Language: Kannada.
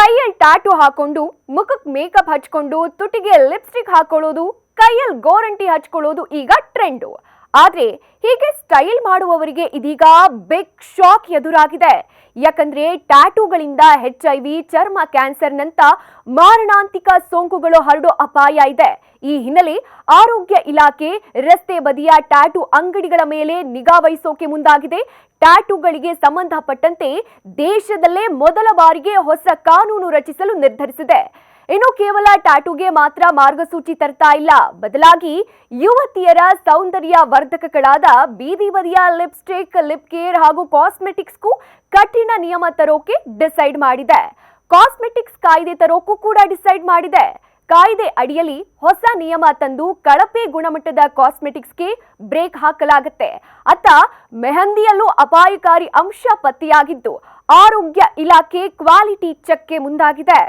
ಕೈಯಲ್ಲಿ ಟ್ಯಾಟೂ ಹಾಕೊಂಡು ಮುಖಕ್ಕೆ ಮೇಕಪ್ ಹಚ್ಕೊಂಡು ತುಟಿಗೆ ಲಿಪ್ಸ್ಟಿಕ್ ಹಾಕೊಳ್ಳೋದು ಕೈಯಲ್ಲಿ ಗೋರಂಟಿ ಹಚ್ಕೊಳ್ಳೋದು ಈಗ ಟ್ರೆಂಡು. ಆದ್ರೆ ಹೀಗೆ ಸ್ಟೈಲ್ ಮಾಡುವವರಿಗೆ ಇದೀಗ ಬಿಗ್ ಶಾಕ್ ಎದುರಾಗಿದೆ. ಯಾಕಂದ್ರೆ ಟ್ಯಾಟೂಗಳಿಂದ HIV, ಚರ್ಮ ಕ್ಯಾನ್ಸರ್ನಂತ ಮಾರಣಾಂತಿಕ ಸೋಂಕುಗಳು ಹರಡೋ ಅಪಾಯ ಇದೆ. ಈ ಹಿನ್ನೆಲೆ ಆರೋಗ್ಯ ಇಲಾಖೆ ರಸ್ತೆ ಬದಿಯ ಟ್ಯಾಟೂ ಅಂಗಡಿಗಳ ಮೇಲೆ ನಿಗಾ ವಹಿಸೋಕೆ ಮುಂದಾಗಿದೆ. ಟ್ಯಾಟೂಗಳಿಗೆ ಸಂಬಂಧಪಟ್ಟಂತೆ ದೇಶದಲ್ಲೇ ಮೊದಲ ಬಾರಿಗೆ ಹೊಸ ಕಾನೂನು ರಚಿಸಲು ನಿರ್ಧರಿಸಿದೆ. ಇನ್ನು ಕೇವಲ ಟ್ಯಾಟೂಗೆ ಮಾತ್ರ ಮಾರ್ಗಸೂಚಿ ತರ್ತಾ ಇಲ್ಲ, ಬದಲಾಗಿ ಯುವತಿಯರ ಸೌಂದರ್ಯ ವರ್ಧಕಗಳಾದ ಬೀದಿ ಬದಿಯ ಲಿಪ್ಸ್ಟಿಕ್, ಲಿಪ್ ಕೇರ್ ಹಾಗೂ ಕಾಸ್ಮೆಟಿಕ್ಸ್ಗೂ ಕಠಿಣ ನಿಯಮ ತರೋಕೆ ಡಿಸೈಡ್ ಮಾಡಿದೆ. ಕಾಸ್ಮೆಟಿಕ್ಸ್ ಕಾಯ್ದೆ ತರೋಕು ಕೂಡ ಡಿಸೈಡ್ ಮಾಡಿದೆ. ಕಾಯ್ದೆ ಅಡಿಯಲ್ಲಿ ಹೊಸ ನಿಯಮ ತಂದು ಕಳಪೆ ಗುಣಮಟ್ಟದ ಕಾಸ್ಮೆಟಿಕ್ಸ್ಗೆ ಬ್ರೇಕ್ ಹಾಕಲಾಗುತ್ತೆ. ಅತ್ತ ಮೆಹಂದಿಯಲ್ಲೂ ಅಪಾಯಕಾರಿ ಅಂಶ ಪತ್ತೆಯಾಗಿದ್ದು ಆರೋಗ್ಯ ಇಲಾಖೆ ಕ್ವಾಲಿಟಿ ಚೆಕ್ಗೆ ಮುಂದಾಗಿದೆ.